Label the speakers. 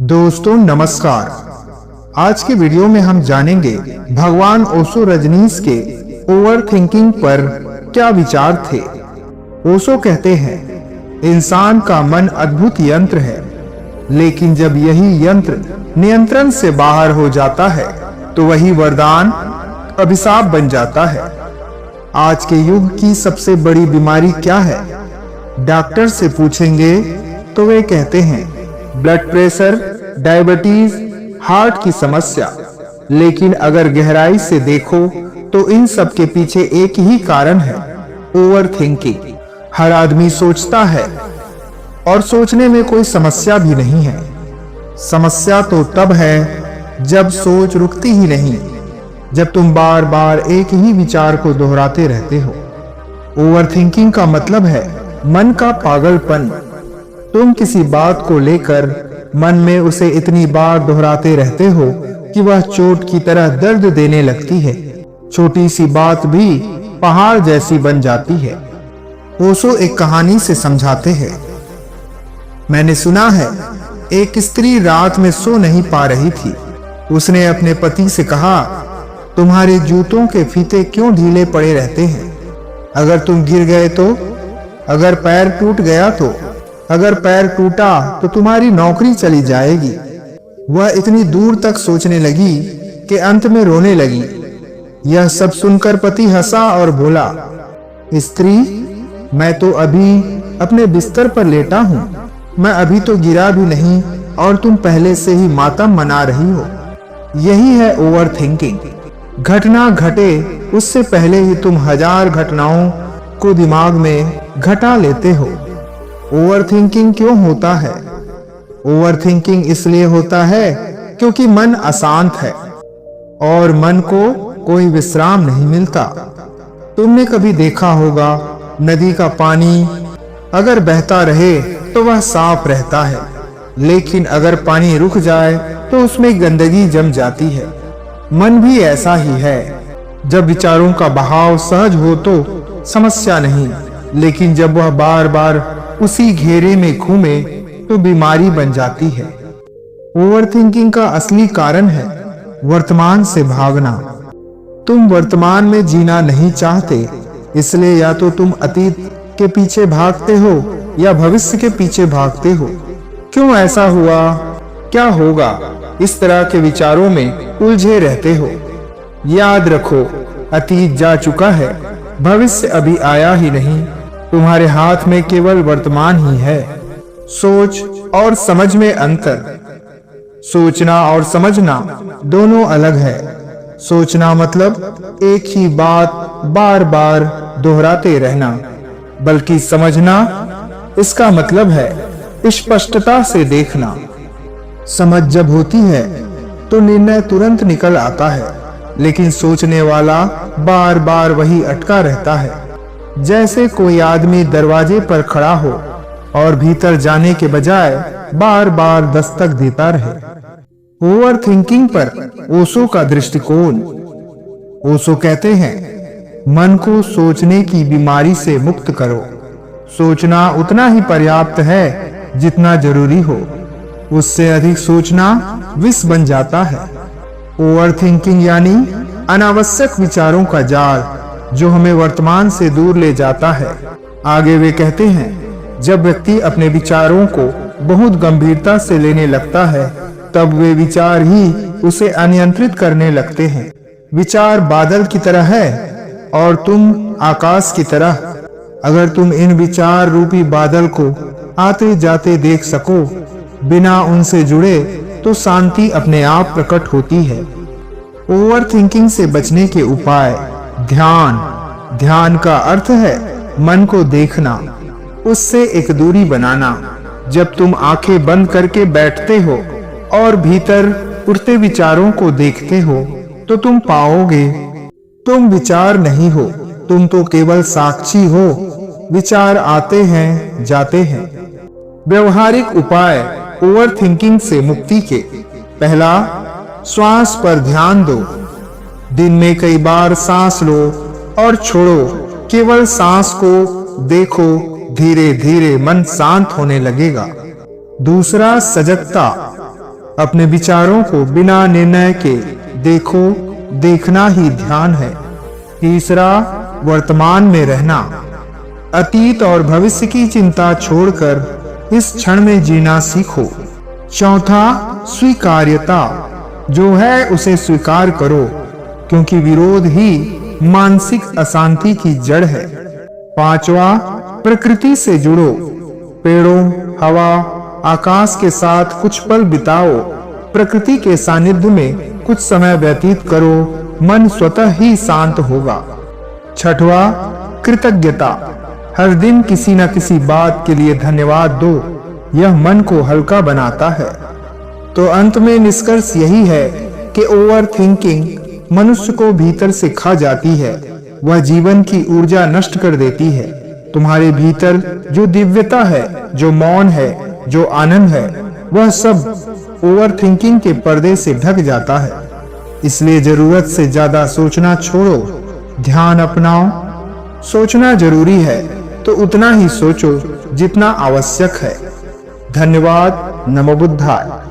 Speaker 1: दोस्तों नमस्कार। आज के वीडियो में हम जानेंगे भगवान ओशो रजनीश के ओवर थिंकिंग पर क्या विचार थे। ओशो कहते हैं, इंसान का मन अद्भुत यंत्र है, लेकिन जब यही यंत्र नियंत्रण से बाहर हो जाता है तो वही वरदान अभिशाप बन जाता है। आज के युग की सबसे बड़ी बीमारी क्या है? डॉक्टर से पूछेंगे तो वे कहते हैं ब्लड प्रेशर, डायबिटीज, हार्ट की समस्या। लेकिन अगर गहराई से देखो तो इन सब के पीछे एक ही कारण है, ओवर थिंकिंग। हर आदमी सोचता है और सोचने में कोई समस्या भी नहीं है। समस्या तो तब है जब सोच रुकती ही नहीं, जब तुम बार बार एक ही विचार को दोहराते रहते हो। ओवर थिंकिंग का मतलब है मन का पागलपन। तुम किसी बात को लेकर मन में उसे इतनी बार दोहराते रहते हो कि वह चोट की तरह दर्द देने लगती है। छोटी सी बात भी पहाड़ जैसी बन जाती है। ओशो एक कहानी से समझाते हैं। मैंने सुना है, एक स्त्री रात में सो नहीं पा रही थी। उसने अपने पति से कहा, तुम्हारे जूतों के फीते क्यों ढीले पड़े रहते हैं? अगर तुम गिर गए तो? अगर पैर टूट गया तो? अगर पैर टूटा तो तुम्हारी नौकरी चली जाएगी। वह इतनी दूर तक सोचने लगी कि अंत में रोने लगी। यह सब सुनकर पति हंसा और बोला, स्त्री, मैं तो अभी अपने बिस्तर पर लेटा हूँ। मैं अभी तो गिरा भी नहीं और तुम पहले से ही मातम मना रही हो। यही है ओवर थिंकिंग। घटना घटे उससे पहले ही तुम हजार घटनाओं को दिमाग में घटा लेते हो। ओवर थिंकिंग क्यों होता है? ओवर थिंकिंग इसलिए होता है क्योंकि मन अशांत है और मन को कोई विश्राम नहीं मिलता। तुमने कभी देखा होगा, नदी का पानी अगर बहता रहे तो वह साफ रहता है, लेकिन अगर पानी रुक जाए तो उसमें गंदगी जम जाती है। मन भी ऐसा ही है। जब विचारों का बहाव सहज हो तो समस्या नहीं, लेकिन जब वह बार बार उसी घेरे में घूमे तो बीमारी बन जाती है। ओवर थिंकिंग का असली कारण है वर्तमान से भागना। तुम वर्तमान में जीना नहीं चाहते, इसलिए या तो तुम अतीत के पीछे भागते हो या भविष्य के पीछे भागते हो। क्यों ऐसा हुआ? क्या होगा? इस तरह के विचारों में उलझे रहते हो। याद रखो, अतीत जा चुका है, भविष्य अभी आया ही नहीं। तुम्हारे हाथ में केवल वर्तमान ही है। सोच और समझ में अंतर। सोचना और समझना दोनों अलग है। सोचना मतलब एक ही बात बार बार दोहराते रहना, बल्कि समझना, इसका मतलब है स्पष्टता से देखना। समझ जब होती है तो निर्णय तुरंत निकल आता है, लेकिन सोचने वाला बार बार वही अटका रहता है। जैसे कोई आदमी दरवाजे पर खड़ा हो और भीतर जाने के बजाय बार बार दस्तक देता रहे। ओवर थिंकिंग पर ओशो का दृष्टिकोण। ओशो कहते हैं, मन को सोचने की बीमारी से मुक्त करो। सोचना उतना ही पर्याप्त है जितना जरूरी हो। उससे अधिक सोचना विष बन जाता है। ओवर थिंकिंग यानी अनावश्यक विचारों का जाल जो हमें वर्तमान से दूर ले जाता है। आगे वे कहते हैं, जब व्यक्ति अपने विचारों को बहुत गंभीरता से लेने लगता है, तब वे विचार ही उसे अनियंत्रित करने लगते हैं। विचार बादल की तरह है और तुम आकाश की तरह। अगर तुम इन विचार रूपी बादल को आते जाते देख सको, बिना उनसे जुड़े, तो शांति अपने आप प्रकट होती है। ओवर थिंकिंग से बचने के उपाय। ध्यान। ध्यान का अर्थ है मन को देखना, उससे एक दूरी बनाना। जब तुम आंखें बंद करके बैठते हो और भीतर उठते विचारों को देखते हो तो तुम पाओगे तुम विचार नहीं हो, तुम तो केवल साक्षी हो। विचार आते हैं, जाते हैं। व्यवहारिक उपाय ओवर थिंकिंग से मुक्ति के। पहला, श्वास पर ध्यान दो। दिन में कई बार सांस लो और छोड़ो। केवल सांस को देखो, धीरे धीरे मन शांत होने लगेगा। दूसरा, सजगता। अपने विचारों को बिना निर्णय के देखो, देखना ही ध्यान है। तीसरा, वर्तमान में रहना। अतीत और भविष्य की चिंता छोड़कर इस क्षण में जीना सीखो। चौथा, स्वीकार्यता। जो है उसे स्वीकार करो, क्योंकि विरोध ही मानसिक अशांति की जड़ है। पांचवा, प्रकृति से जुड़ो। पेड़ों, हवा, आकाश के साथ कुछ पल बिताओ। प्रकृति के सानिध्य में कुछ समय व्यतीत करो, मन स्वतः ही शांत होगा। छठवा, कृतज्ञता। हर दिन किसी न किसी बात के लिए धन्यवाद दो, यह मन को हल्का बनाता है। तो अंत में निष्कर्ष यही है कि ओवर थिंकिंग मनुष्य को भीतर से खा जाती है। वह जीवन की ऊर्जा नष्ट कर देती है। तुम्हारे भीतर जो दिव्यता है, जो मौन है, जो आनंद है, वह सब ओवर थिंकिंग के पर्दे से ढक जाता है। इसलिए जरूरत से ज्यादा सोचना छोड़ो, ध्यान अपनाओ। सोचना जरूरी है तो उतना ही सोचो जितना आवश्यक है। धन्यवाद। नमो बुद्धाय।